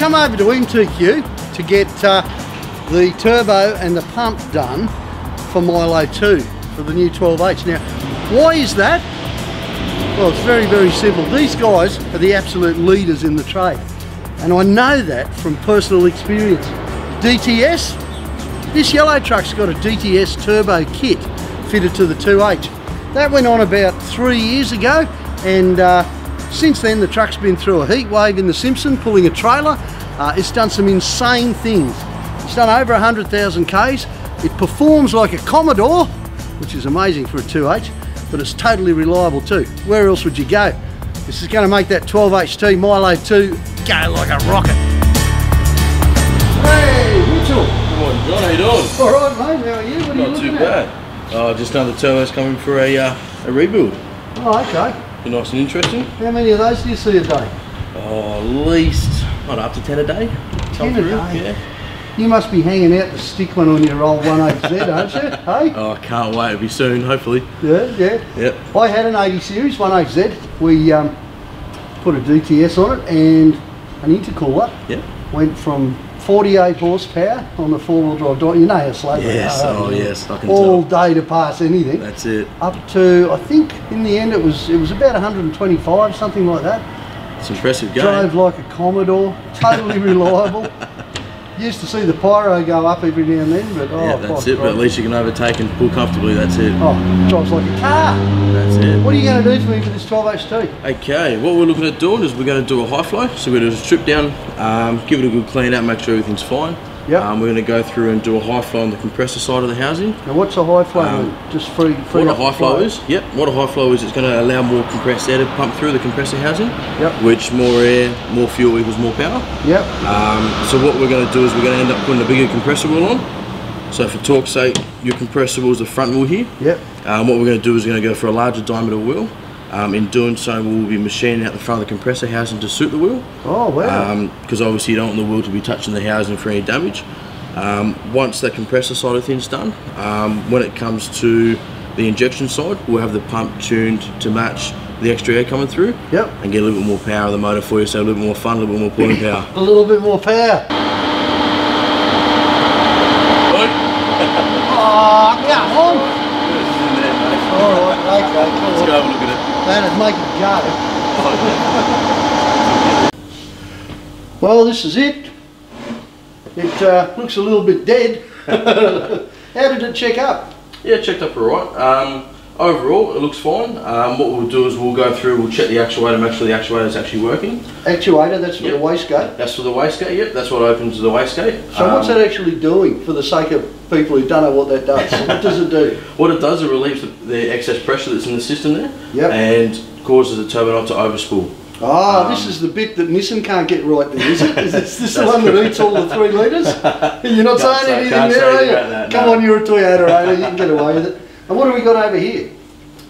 come over to MTQ to get the turbo and the pump done for Milo 2 for the new 12H. Now, why is that? Well, it's very, very simple. These guys are the absolute leaders in the trade, and I know that from personal experience. DTS, this yellow truck's got a DTS turbo kit fitted to the 2H. That went on about 3 years ago, and since then the truck's been through a heat wave in the Simpson pulling a trailer. It's done some insane things. It's done over 100,000 Ks. It performs like a Commodore, which is amazing for a 2H, but it's totally reliable too. Where else would you go? This is going to make that 12HT Milo 2 go like a rocket. Hey, Mitchell. Good morning, John. How you doing? All right, mate. How are you? What are you Not too bad. Oh, just another turbo's coming for a rebuild. Oh, okay. Be nice and interesting. How many of those do you see a day? Oh, at least up to 10 a day. 10 a day? Yeah. You must be hanging out the stick one on your old 18Z, don't you? Hey? Oh, I can't wait. It'll be soon, hopefully. Yeah, yeah. Yep. I had an 80 series 18Z. We put a DTS on it and an intercooler. Yep. Went from 48 horsepower on the four-wheel drive door. You know how slow they are. Yes, oh yes, I can all tell. day to pass anything. That's it. Up to, I think, in the end it was about 125, something like that. It's impressive game. Drove like a Commodore, totally reliable. Used to see the pyro go up every now and then, but yeah, that's it. But at least you can overtake and pull comfortably. That's it. Oh, drives like a car. That's it. What are you going to do for me for this 12HT? Okay, what we're looking at doing is we're going to do a high flow. So we're going to strip down, give it a good clean out, make sure everything's fine. Yep. We're going to go through and do a high flow on the compressor side of the housing. Now what's a high flow? Just free what a high flow is? Yep. What a high flow is, it's going to allow more compressed air to pump through the compressor housing. Yep. Which more air, more fuel equals more power. Yep. So what we're going to do is we're going to end up putting a bigger compressor wheel on. So for torque's sake, your compressor wheel is the front wheel here. Yep. What we're going to do is we're going to go for a larger diameter wheel. In doing so, we'll be machining out the front of the compressor housing to suit the wheel. Oh wow! Because obviously you don't want the wheel to be touching the housing for any damage. Once that compressor side of things done, when it comes to the injection side, we'll have the pump tuned to match the extra air coming through. Yep. And get a little bit more power of the motor for you, so a little bit more fun, a little bit more pulling power. A little bit more power. Oh, come on! Alright, okay, cool. Let's go have a look at it. That'd make it go. Well, this is it. It looks a little bit dead. How did it check up? Yeah, it checked up alright. Overall, it looks fine. What we'll do is we'll go through, we'll check the actuator, make sure the actuator is actually working. Actuator, that's for the wastegate? That's for the wastegate, yep. That's what opens the wastegate. So what's that actually doing, for the sake of people who don't know what that does? What does it do? What it does, it relieves the excess pressure that's in the system there. Yep. And causes the turbo not to overspool. Ah, this is the bit that Nissan can't get right there, is it? Is this the one that eats all the 3 litres? You're not saying anything there, are you? Come on, you're a Toyota owner, you can get away with it. And what have we got over here?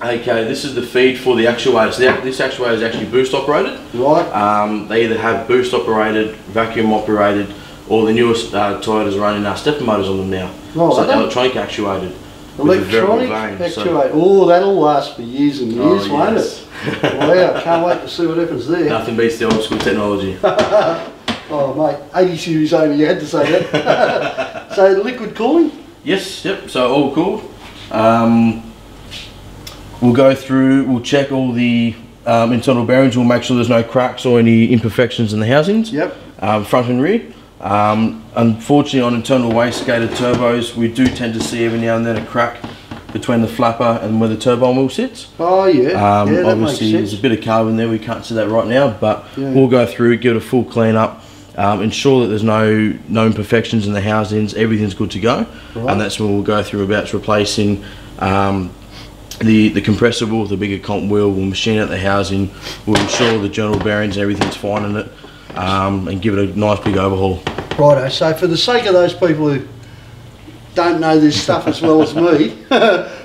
Okay, this is the feed for the actuator. So this actuator is actually boost operated. Right. They either have boost operated, vacuum operated, or the newest Toyotas are running stepper motors on them now. Oh, so electronic actuated. Electronic actuator. Oh, that'll last for years and years, won't it? Wow, can't wait to see what happens there. Nothing beats the old school technology. Oh mate, 80 series only, you had to say that. So liquid cooling? Yes, yep, so all cooled. We'll go through, we'll check all the internal bearings, we'll make sure there's no cracks or any imperfections in the housings. Yep. Front and rear. Unfortunately on internal wastegated turbos, we do tend to see every now and then a crack between the flapper and where the turbine wheel sits. Oh yeah, yeah, obviously there's a bit of carbon there, we can't see that right now, but we'll go through, give it a full clean up, ensure that there's no imperfections in the housings, everything's good to go. And that's when we'll go through about replacing the compressor wheel, the bigger comp wheel, we'll machine out the housing, we'll ensure the journal bearings and everything's fine in it, and give it a nice big overhaul. Righto, so for the sake of those people who don't know this stuff as well as me,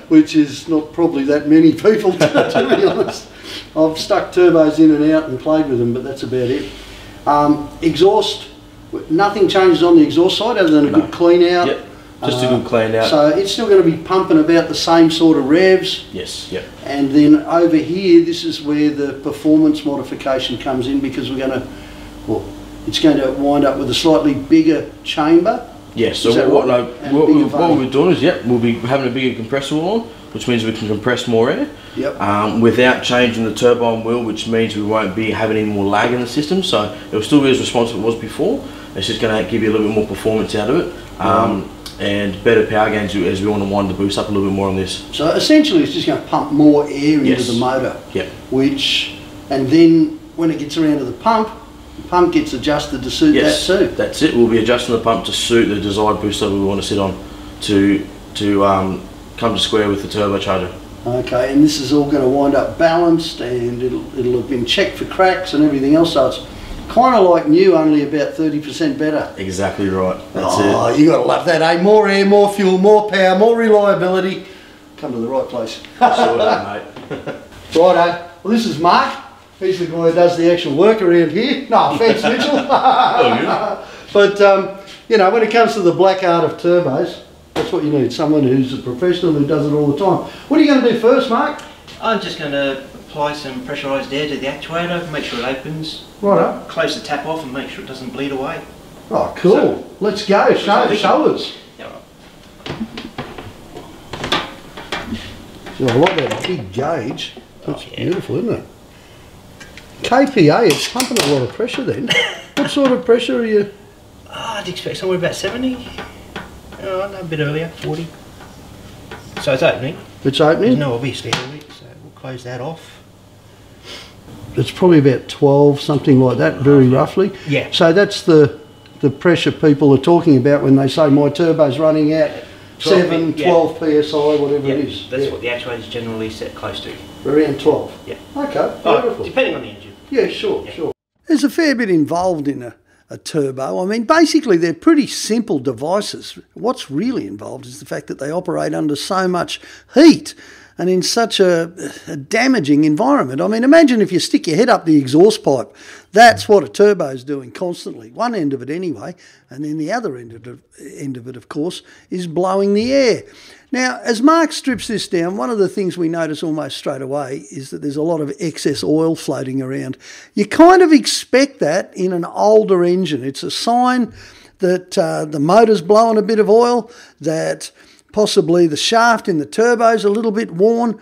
which is not probably that many people to be honest, I've stuck turbos in and out and played with them, but that's about it. Exhaust, nothing changes on the exhaust side other than a good clean out. Yep. Just a good clean out. So it's still going to be pumping about the same sort of revs. Yes, yep. And then over here, this is where the performance modification comes in, because we're going to, well, it's going to wind up with a slightly bigger chamber. Yes, so what we're doing is, we'll be having a bigger compressor wheel on, which means we can compress more air without changing the turbine wheel, which means we won't be having any more lag in the system, so it'll still be as responsive as it was before. It's just going to give you a little bit more performance out of it, and better power gains as we want to wind the boost up a little bit more on this. So essentially it's just going to pump more air into the motor, and then when it gets around to the pump gets adjusted to suit that too. That's it. We'll be adjusting the pump to suit the desired boost level we want to sit on to come to square with the turbocharger. Okay, and this is all going to wind up balanced, and it'll have been checked for cracks and everything else, so it's kind of like new, only about 30% better. Exactly right. That's it. Oh, you got to love that, eh? More air, more fuel, more power, more reliability. Come to the right place. Sure, mate. Righto. Well, this is Mark. He's the guy who does the actual work around here. No offence, Mitchell. But, you know, when it comes to the black art of turbos, that's what you need, someone who's a professional who does it all the time. What are you going to do first, Mark? I'm just going to apply some pressurised air to the actuator, make sure it opens. Righto. Close the tap off and make sure it doesn't bleed away. Oh, cool. So, let's go. Show us. Yeah, right. So I like that big gauge. That's beautiful, isn't it? KPA, it's pumping a lot of pressure then. What sort of pressure are you? I'd expect somewhere about 70. No, a bit earlier, 40. So it's opening. It's opening? There's no obvious air leak, so we'll close that off. It's probably about 12, something like that, very roughly. Yeah. So that's the pressure people are talking about when they say my turbo's running out 7, 12 PSI, whatever it is. That's what the actuator's generally set close to. Around 12? Yeah. Okay, beautiful. Depending on the engine. Yeah, sure. There's a fair bit involved in a turbo. I mean, basically they're pretty simple devices. What's really involved is the fact that they operate under so much heat and in such a damaging environment. I mean, imagine if you stick your head up the exhaust pipe. That's what a turbo's doing constantly, one end of it anyway, and then the other end of it, of course, is blowing the air. Now, as Mark strips this down, one of the things we notice almost straight away is that there's a lot of excess oil floating around. You kind of expect that in an older engine. It's a sign that the motor's blowing a bit of oil, that possibly the shaft in the turbo's a little bit worn.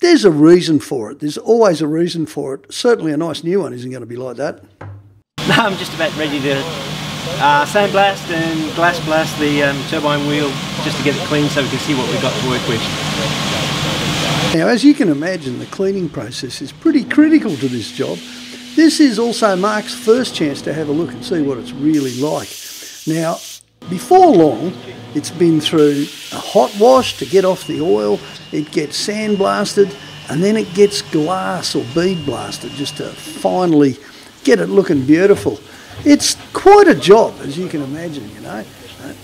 There's a reason for it. There's always a reason for it. Certainly a nice new one isn't going to be like that. No, I'm just about ready to sandblast and glass blast the turbine wheel just to get it clean so we can see what we've got to work with. Now, as you can imagine, the cleaning process is pretty critical to this job. This is also Mark's first chance to have a look and see what it's really like. Now, before long, it's been through a hot wash to get off the oil, it gets sandblasted, and then it gets glass or bead blasted just to finally get it looking beautiful. It's quite a job, as you can imagine, you know,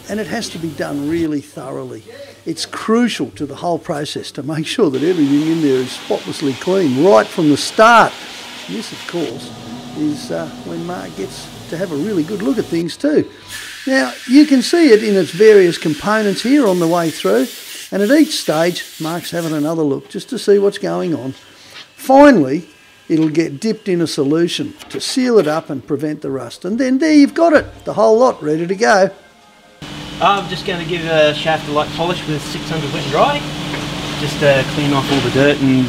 and it has to be done really thoroughly. It's crucial to the whole process to make sure that everything in there is spotlessly clean right from the start. And this, of course, is when Mark gets to have a really good look at things too. Now, you can see it in its various components here on the way through, and at each stage, Mark's having another look just to see what's going on. Finally, it'll get dipped in a solution to seal it up and prevent the rust. And then there you've got it, the whole lot ready to go. I'm just going to give a shaft a light polish with 600 wet and dry, just to clean off all the dirt and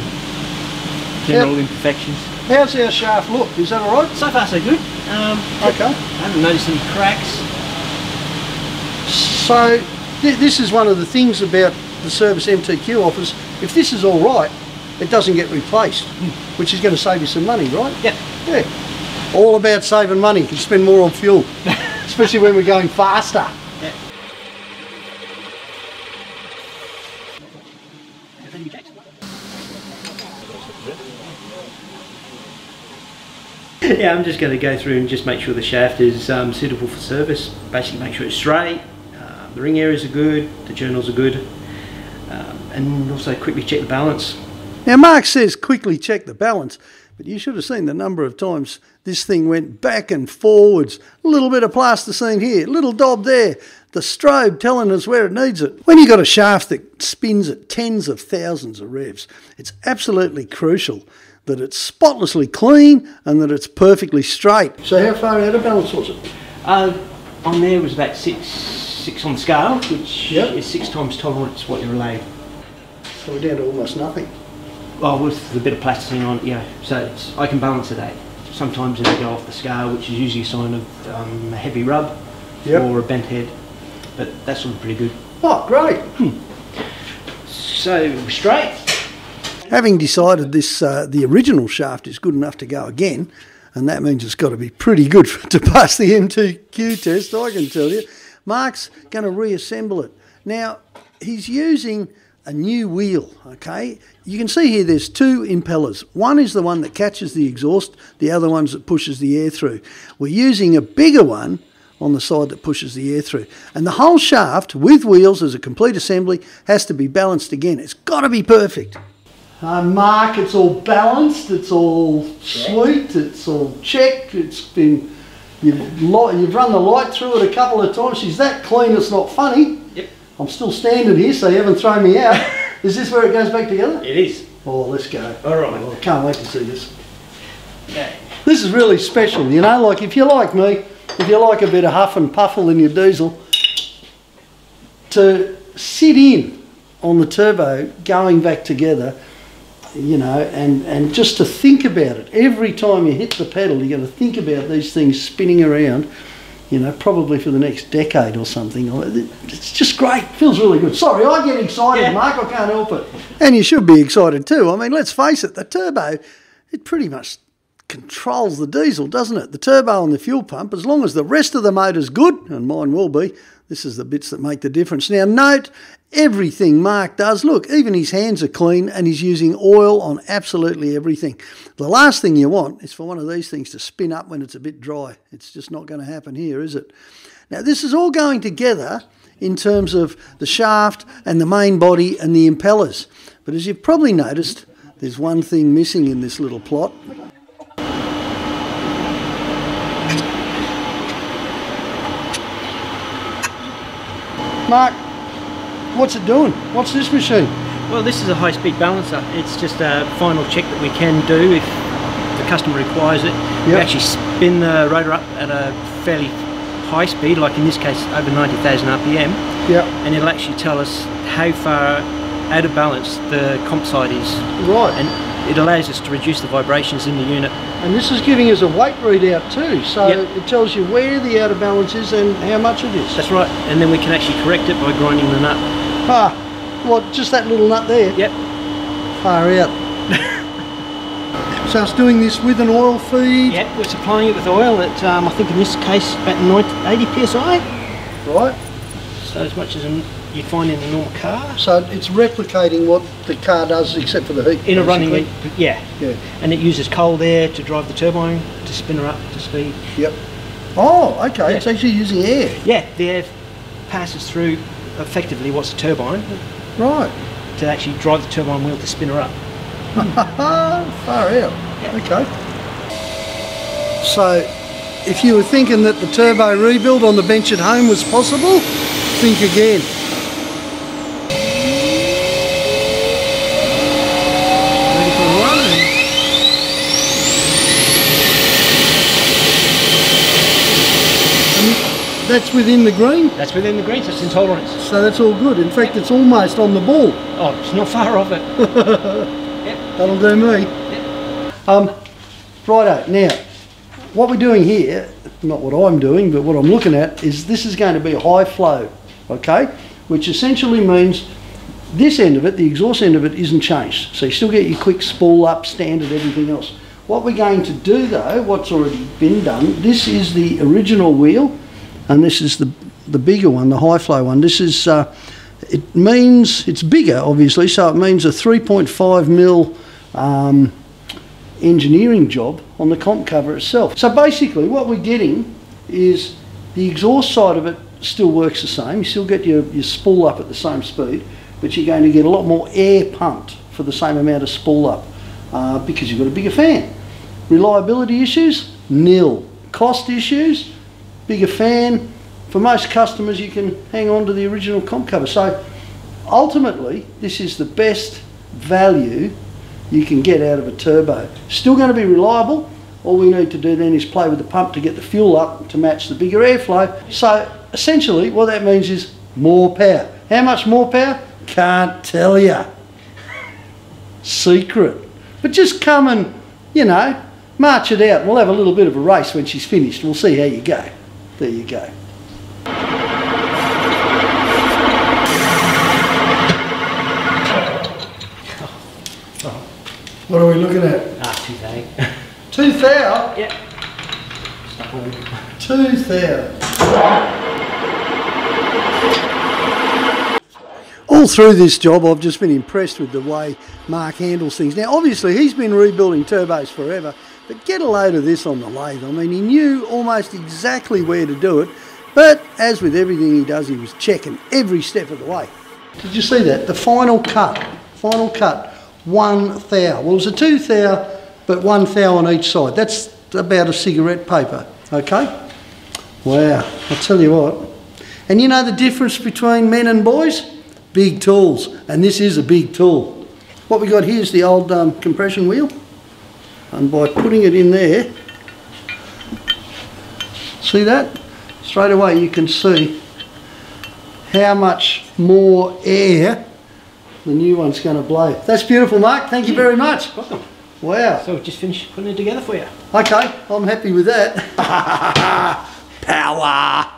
general imperfections. How's our shaft look? Is that all right? So far so good. Okay. I haven't noticed any cracks. So this is one of the things about the service MTQ offers. If this is all right, it doesn't get replaced, which is going to save you some money, right? Yep. Yeah. All about saving money. You can spend more on fuel, especially when we're going faster. Yep. Yeah, I'm just going to go through and just make sure the shaft is suitable for service. Basically make sure it's straight, the ring areas are good, the journals are good, and also quickly check the balance. Now Mark says quickly check the balance, but you should have seen the number of times this thing went back and forwards. A little bit of plasticine here, a little daub there. the strobe telling us where it needs it. When you've got a shaft that spins at tens of thousands of revs, it's absolutely crucial that it's spotlessly clean and that it's perfectly straight. So how far out of balance was it? On there was about six on the scale, which is 6 times tolerance what you're allowed. So we're down to almost nothing. Oh, with the bit of plasticine on it, yeah. So I can balance it out. Sometimes it'll go off the scale, which is usually a sign of a heavy rub or a bent head. But that's all pretty good. Oh, great. So, straight. Having decided this, the original shaft is good enough to go again, and that means it's got to be pretty good to pass the MTQ test, I can tell you. Mark's going to reassemble it. Now, he's using a new wheel, okay? You can see here there's 2 impellers. One is the one that catches the exhaust, the other one's that pushes the air through. We're using a bigger one on the side that pushes the air through. And the whole shaft, with wheels as a complete assembly, has to be balanced again. It's got to be perfect. Mark, it's all balanced, it's all sweet, it's all checked, it's been, you've run the light through it a couple of times. She's that clean it's not funny. Yep. I'm still standing here, so you haven't thrown me out. Is this where it goes back together? It is. Oh, let's go. All right. Oh, I can't wait to see this. Okay. This is really special, you know, like if you're like me, if you like a bit of huff and puffle in your diesel, to sit in on the turbo going back together, you know, and just to think about it. Every time you hit the pedal, you're going to think about these things spinning around, you know, probably for the next decade or something. It's just great. Feels really good. Sorry, I get excited, Mark. I can't help it. And you should be excited too. I mean, let's face it, the turbo, it pretty much controls the diesel, doesn't it? The turbo and the fuel pump, as long as the rest of the motor's good, and mine will be, this is the bits that make the difference. Now note, everything Mark does, look, even his hands are clean and he's using oil on absolutely everything. The last thing you want is for one of these things to spin up when it's a bit dry. It's just not going to happen here, is it? Now this is all going together in terms of the shaft and the main body and the impellers. But as you've probably noticed, there's one thing missing in this little plot. Mark, what's it doing? What's this machine? Well, this is a high-speed balancer. It's just a final check that we can do if the customer requires it. We actually spin the rotor up at a fairly high speed, like in this case over 90,000 RPM. And it'll actually tell us how far out of balance the comp side is. Right. And it allows us to reduce the vibrations in the unit. And this is giving us a weight readout too, so it tells you where the out of balance is and how much it is. That's right, and then we can actually correct it by grinding the nut. Ah, what, just that little nut there? Yep. Far out. So it's doing this with an oil feed? Yep, we're supplying it with oil at, I think in this case, about 80 psi. Right. So as much as you'd find in a normal car. So it's replicating what the car does except for the heat. In a running, yeah. And it uses cold air to drive the turbine to spin her up to speed. Yep. Oh, okay. It's actually using air. Yeah, the air passes through effectively what's the turbine. Right. To actually drive the turbine wheel to spin her up. Far out. Okay. So, if you were thinking that the turbo rebuild on the bench at home was possible, think again. Ready for a run? And that's within the green? That's within the green, so it's in tolerance. So that's all good. In fact, it's almost on the ball. Oh, it's not far off it. That'll do me. Righto, now, what we're doing here, not what I'm doing, but what I'm looking at, is this is going to be high flow, okay? Which essentially means this end of it, the exhaust end of it, isn't changed. So you still get your quick spool up, standard, everything else. What we're going to do though, what's already been done, this is the original wheel, and this is the bigger one, the high flow one. This is, it means, it's bigger obviously, so it means a 3.5 mil engineering job on the comp cover itself. So basically what we're getting is the exhaust side of it still works the same. You still get your spool up at the same speed, but you're going to get a lot more air pumped for the same amount of spool up because you've got a bigger fan. Reliability issues? Nil. Cost issues? Bigger fan, for most customers you can hang on to the original comp cover. So ultimately this is the best value you can get out of a turbo. Still going to be reliable. All we need to do then is play with the pump to get the fuel up to match the bigger airflow. So essentially what that means is more power. How much more power? Can't tell you. Secret. But just come and, you know, march it out. We'll have a little bit of a race when she's finished. We'll see how you go. There you go. What are we looking at? 2,000. 2,000? Yep. 2,000. All through this job I've just been impressed with the way Mark handles things. Now obviously he's been rebuilding turbos forever, but get a load of this on the lathe. I mean, he knew almost exactly where to do it, but as with everything he does, he was checking every step of the way. Did you see that? The final cut, 1,000. Well, it's a 2,000, but 1,000 on each side. That's about a cigarette paper, okay? Wow, I'll tell you what. And you know the difference between men and boys? Big tools, and this is a big tool. What we got here is the old compression wheel, and by putting it in there, see that? Straight away you can see how much more air the new one's going to blow. That's beautiful, Mark. Thank you very much. Welcome. Wow. So we've just finished putting it together for you. Okay, I'm happy with that. Power.